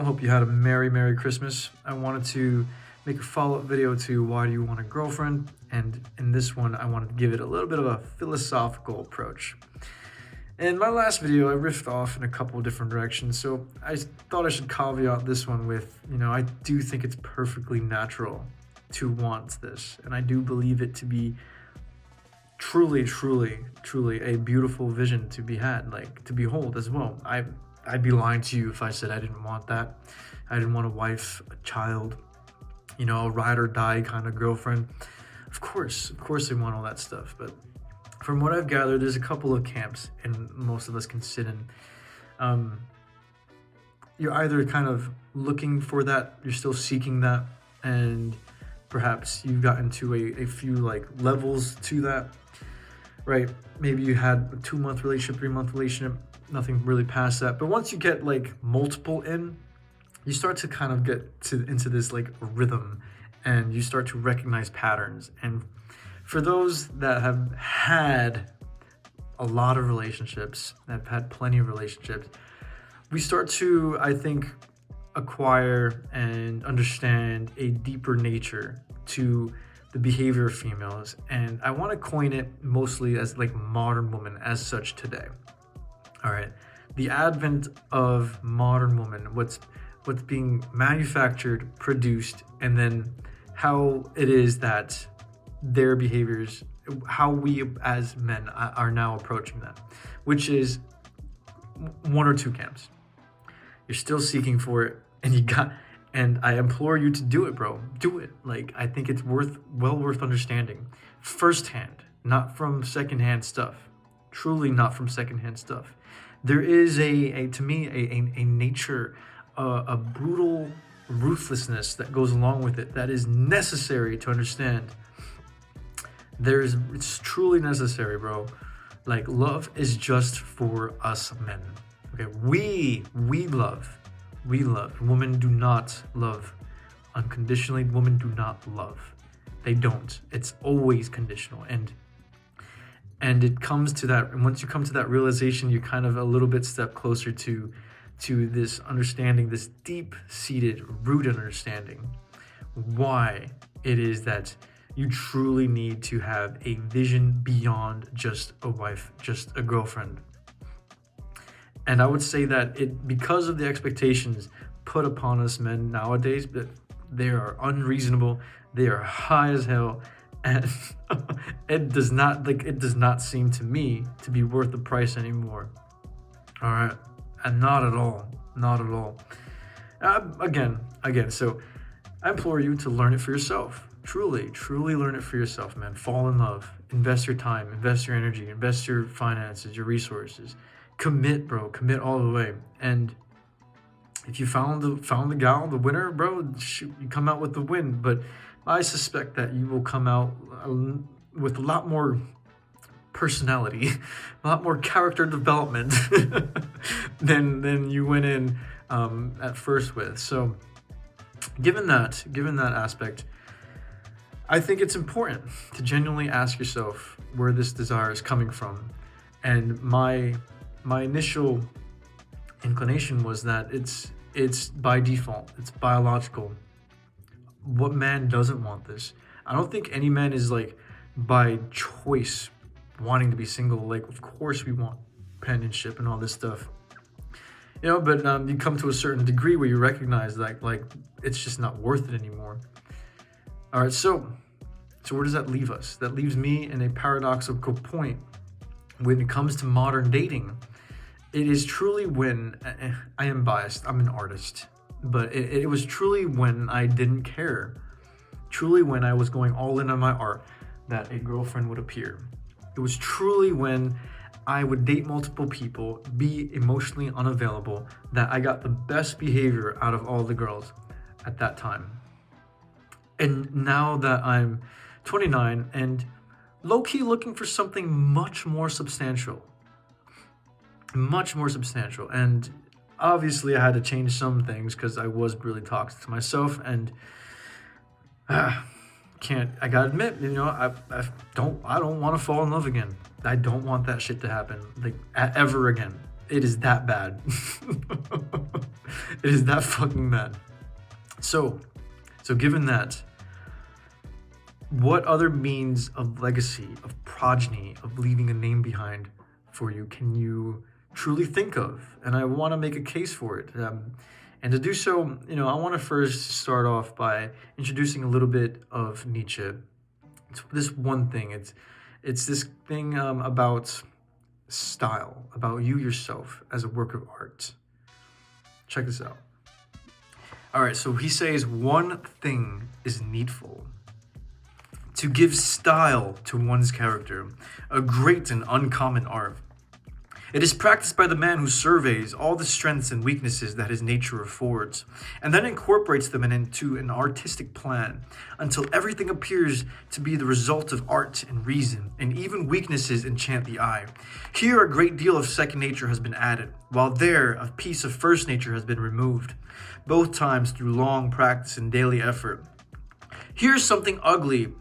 I hope you had a Merry Christmas. I wanted to make a follow-up video to why do you want a girlfriend? And in this one, I wanted to give it a little bit of a philosophical approach. In my last video, I riffed off in a couple of different directions, so I thought I should caveat this one with, I do think it's perfectly natural to want this, and I do believe it to be truly a beautiful vision to be had, like to behold as well. I'd be lying to you if I said I didn't want that. I didn't want a wife, a child, a ride or die kind of girlfriend. Of course I want all that stuff. But from what I've gathered, there's a couple of camps, and most of us can sit in. You're either kind of looking for that, you're still seeking that, and perhaps you've gotten to a few like levels to that, right? Maybe you had a 2-month relationship, 3-month relationship, nothing really past that. But once you get like multiple in, you start to kind of get into this like rhythm, and you start to recognize patterns. And for those that have had a lot of relationships, that have had plenty of relationships, we start to, I think, acquire and understand a deeper nature to the behavior of females. And I want to coin it mostly as like modern woman as such today. All right, the advent of modern woman, what's being manufactured, produced, and then how it is that their behaviors, how we as men are now approaching that, which is one or two camps. You're still seeking for it, and I implore you to do it, bro. Do it. Like, I think it's well worth understanding firsthand, not from secondhand stuff. Truly not from secondhand stuff. There is to me a nature, a brutal ruthlessness that goes along with it that is necessary to understand. It's truly necessary, bro. Like, love is just for us men. Okay, we love. Women do not love unconditionally. Women do not love. They don't. It's always conditional. And it comes to that, and once you come to that realization, you kind of a little bit step closer to this understanding, this deep-seated, rooted understanding, why it is that you truly need to have a vision beyond just a wife, just a girlfriend. And I would say that because of the expectations put upon us men nowadays, that they are unreasonable, they are high as hell, and it does not seem to me to be worth the price anymore. All right, and not at all. Again, so I implore you to learn it for yourself. Truly learn it for yourself, man. Fall in love. Invest your time. Invest your energy. Invest your finances, your resources. Commit, bro. Commit all the way. And if you found the gal, the winner, bro, shoot, you come out with the win. But I suspect that you will come out with a lot more personality, a lot more character development than you went in at first with. So, given that aspect, I think it's important to genuinely ask yourself where this desire is coming from. And my initial inclination was that it's by default, it's biological. What man doesn't want this? I don't think any man is like by choice wanting to be single. Like, of course we want companionship and all this stuff, but you come to a certain degree where you recognize that like it's just not worth it anymore. All right, so where does that leave us? That leaves me in a paradoxical point when it comes to modern dating. It is truly when, I am biased, I'm an artist, but it was truly when I didn't care, truly when I was going all in on my art, that a girlfriend would appear. It was truly when I would date multiple people, be emotionally unavailable, that I got the best behavior out of all the girls at that time. And now that I'm 29 and low-key looking for something much more substantial. And obviously I had to change some things because I was really toxic to myself, and I gotta admit, I don't want to fall in love again. I don't want that shit to happen, like, ever again. It is that bad. It is that fucking mad. So given that, what other means of legacy, of progeny, of leaving a name behind for you can you truly think of? And I want to make a case for it. And to do so, I want to first start off by introducing a little bit of Nietzsche. It's this one thing. It's this thing about style, about you yourself as a work of art. Check this out. All right, so he says one thing is needful: to give style to one's character, a great and uncommon art. It is practiced by the man who surveys all the strengths and weaknesses that his nature affords, and then incorporates them into an artistic plan, until everything appears to be the result of art and reason, and even weaknesses enchant the eye. Here a great deal of second nature has been added, while there a piece of first nature has been removed, both times through long practice and daily effort. Here something ugly,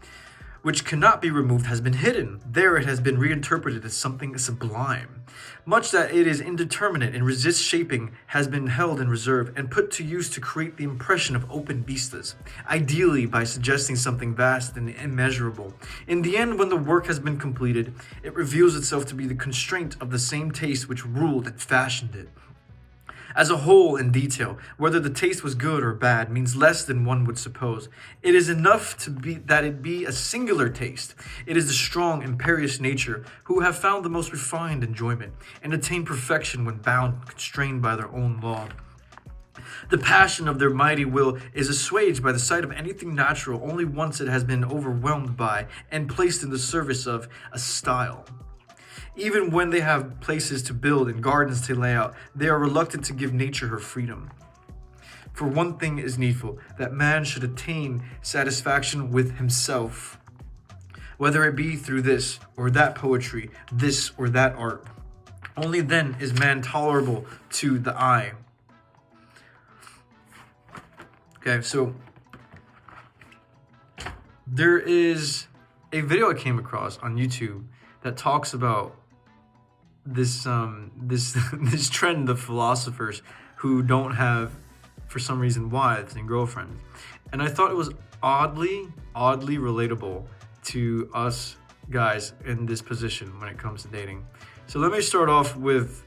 which cannot be removed, has been hidden. There it has been reinterpreted as something sublime. Much that it is indeterminate and resists shaping has been held in reserve and put to use to create the impression of open vistas, ideally by suggesting something vast and immeasurable. In the end, when the work has been completed, it reveals itself to be the constraint of the same taste which ruled and fashioned it. As a whole, in detail, whether the taste was good or bad means less than one would suppose. It is enough that it be a singular taste. It is the strong, imperious nature who have found the most refined enjoyment, and attained perfection when bound and constrained by their own law. The passion of their mighty will is assuaged by the sight of anything natural only once it has been overwhelmed by and placed in the service of a style. Even when they have places to build and gardens to lay out, they are reluctant to give nature her freedom. For one thing is needful, that man should attain satisfaction with himself, whether it be through this or that poetry, this or that art. Only then is man tolerable to the eye. Okay, so there is a video I came across on YouTube that talks about this this trend of philosophers who don't have, for some reason, wives and girlfriends, and I thought it was oddly relatable to us guys in this position when it comes to dating. So let me start off with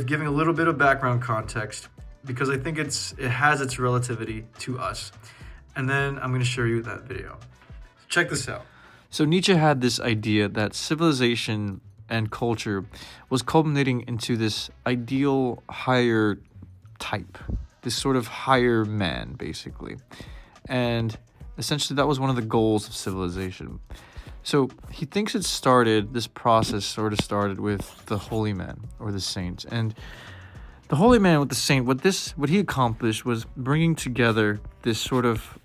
giving a little bit of background context, because I think it has its relativity to us, and then I'm going to show you that video. Check this out. So Nietzsche had this idea that civilization and culture was culminating into this ideal higher type, this sort of higher man, basically. And essentially that was one of the goals of civilization. So he thinks this process sort of started with the holy man or the saint. And the holy man with the saint, what he accomplished was bringing together this sort of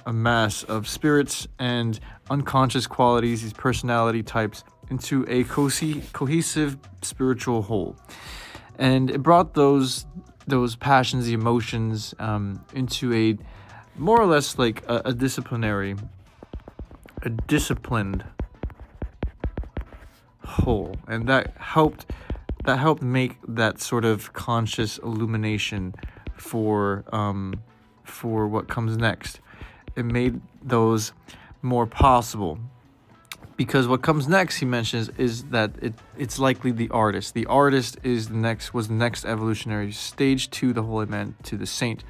a mass of spirits and unconscious qualities, these personality types, into a cohesive spiritual whole. And it brought those passions, the emotions, into a more or less like a disciplined whole. And that helped make that sort of conscious illumination for what comes next. It made those more possible, because what comes next, he mentions, is that it's likely the artist. The artist was the next evolutionary stage to the holy man, to the saint.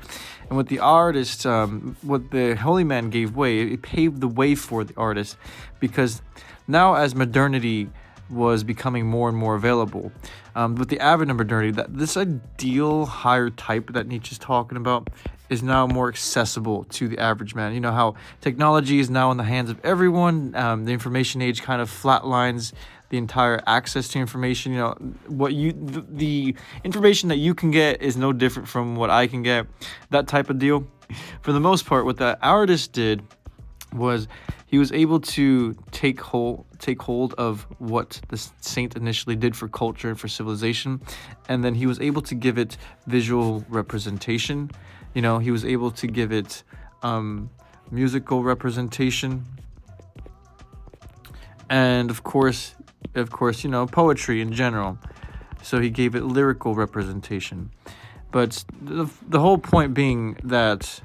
And what the artist, what the holy man gave way, it paved the way for the artist, because now as modernity was becoming more and more available, with the advent of modernity, that this ideal higher type that Nietzsche's talking about is now more accessible to the average man. You know how technology is now in the hands of everyone. The information age kind of flatlines the entire access to information. You know, the information that you can get is no different from what I can get. That type of deal. For the most part, what the artist did was he was able to take hold of what the saint initially did for culture and for civilization, and then he was able to give it visual representation. You know, he was able to give it musical representation, and of course, you know, poetry in general. So he gave it lyrical representation. But the whole point being that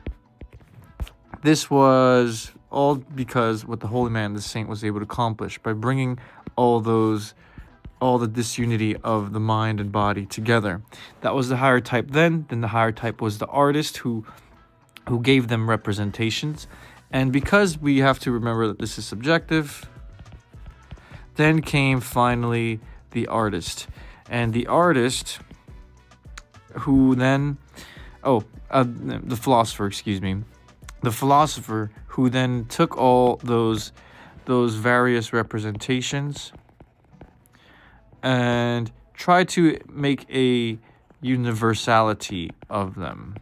this was all because what the holy man, the saint, was able to accomplish by bringing all the disunity of the mind and body together. That was the higher type then. Then the higher type was the artist who gave them representations. And because we have to remember that this is subjective, then came finally the artist. And the artist who then, the philosopher, excuse me. The philosopher who then took all those various representations and tried to make a universality of them.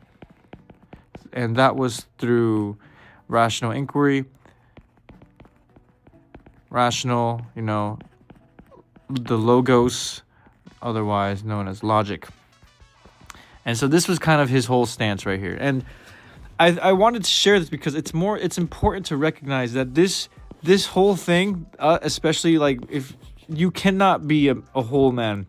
And that was through rational inquiry, the logos, otherwise known as logic. And so this was kind of his whole stance right here. And I wanted to share this because it's important to recognize that this whole thing, especially like if you cannot be a whole man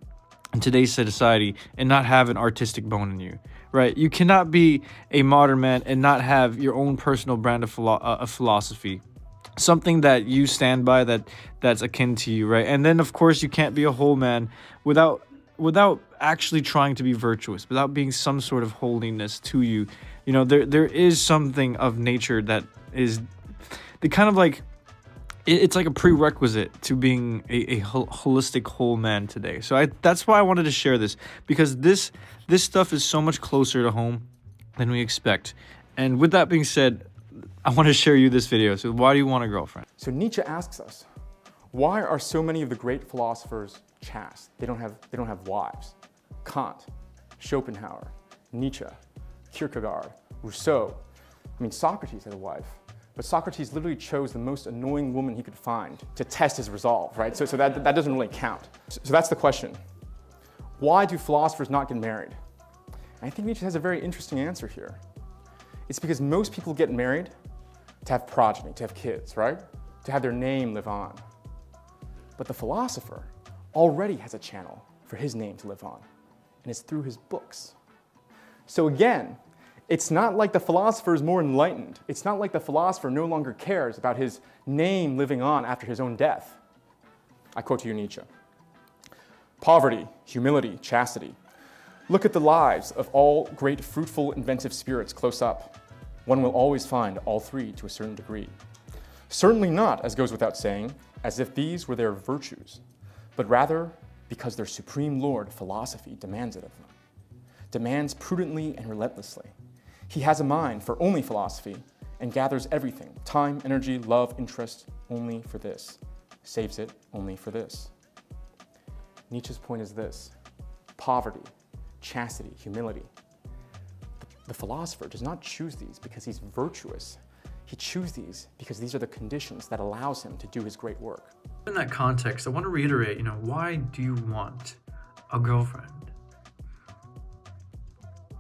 in today's society and not have an artistic bone in you, right? You cannot be a modern man and not have your own personal brand of philosophy, something that you stand by that's akin to you, right? And then of course you can't be a whole man without actually trying to be virtuous, without being some sort of holiness to you. You know, there is something of nature that is the kind of like, it's like a prerequisite to being a holistic whole man today. So that's why I wanted to share this, because this stuff is so much closer to home than we expect. And with that being said, I want to share you this video. So why do you want a girlfriend? So Nietzsche asks us, why are so many of the great philosophers chaste? They don't have wives. Kant, Schopenhauer, Nietzsche, Kierkegaard, Rousseau. I mean, Socrates had a wife, but Socrates literally chose the most annoying woman he could find to test his resolve, right? So that doesn't really count. So that's the question. Why do philosophers not get married? And I think Nietzsche has a very interesting answer here. It's because most people get married to have progeny, to have kids, right? To have their name live on. But the philosopher already has a channel for his name to live on, and it's through his books. So again, it's not like the philosopher is more enlightened. It's not like the philosopher no longer cares about his name living on after his own death. I quote to you Nietzsche. Poverty, humility, chastity. Look at the lives of all great fruitful, inventive spirits close up. One will always find all three to a certain degree. Certainly not, as goes without saying, as if these were their virtues, but rather because their supreme lord, philosophy, demands it of them. Demands prudently and relentlessly. He has a mind for only philosophy and gathers everything, time, energy, love, interest, only for this. Saves it only for this. Nietzsche's point is this: poverty, chastity, humility. The philosopher does not choose these because he's virtuous. He chooses these because these are the conditions that allows him to do his great work. In that context, I want to reiterate, why do you want a girlfriend?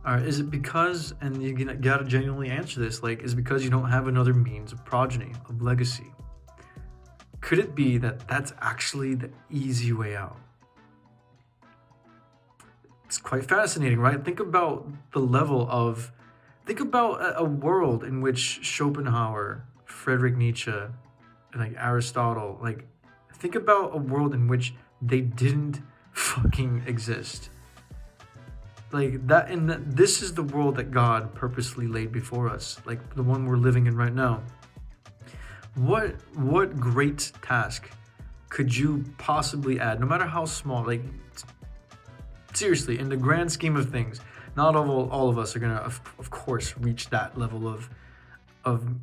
Is it because, and you gotta genuinely answer this, is it because you don't have another means of progeny, of legacy? Could it be that that's actually the easy way out? It's quite fascinating, right? Think about a world in which Schopenhauer, Friedrich Nietzsche, and Aristotle, think about a world in which they didn't fucking exist. This is the world that God purposely laid before us, the one we're living in right now. What great task could you possibly add, no matter how small? Seriously, in the grand scheme of things, not all of us are gonna, of course, reach that level of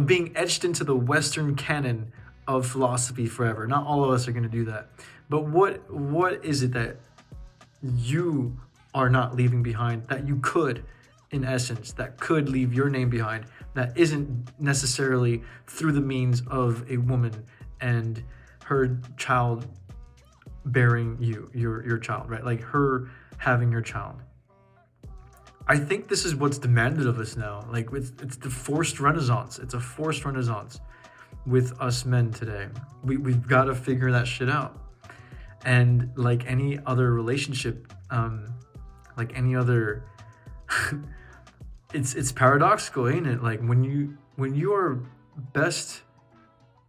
being etched into the Western canon of philosophy forever. Not all of us are gonna do that. But what is it that you are not leaving behind, that you could, in essence, that could leave your name behind, that isn't necessarily through the means of a woman and her child bearing your child, right? Her having your child. I think this is what's demanded of us now. It's the forced renaissance. It's a forced renaissance with us men today. We've got to figure that shit out. And like any other relationship, like any other. It's paradoxical, ain't it? Like when you are best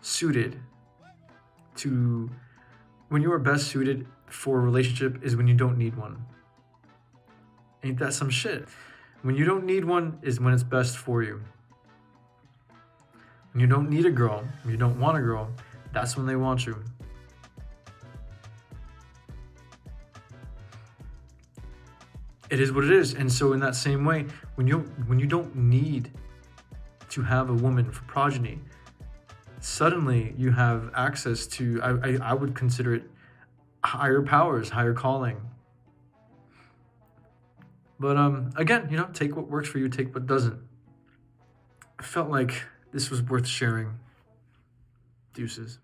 suited for a relationship is when you don't need one. Ain't that some shit? When you don't need one is when it's best for you. When you don't need a girl, when you don't want a girl, that's when they want you. It is what it is. And so in that same way, when you don't need to have a woman for progeny, suddenly you have access to, I would consider it higher powers, higher calling. But again, take what works for you, take what doesn't. I felt like this was worth sharing. Deuces.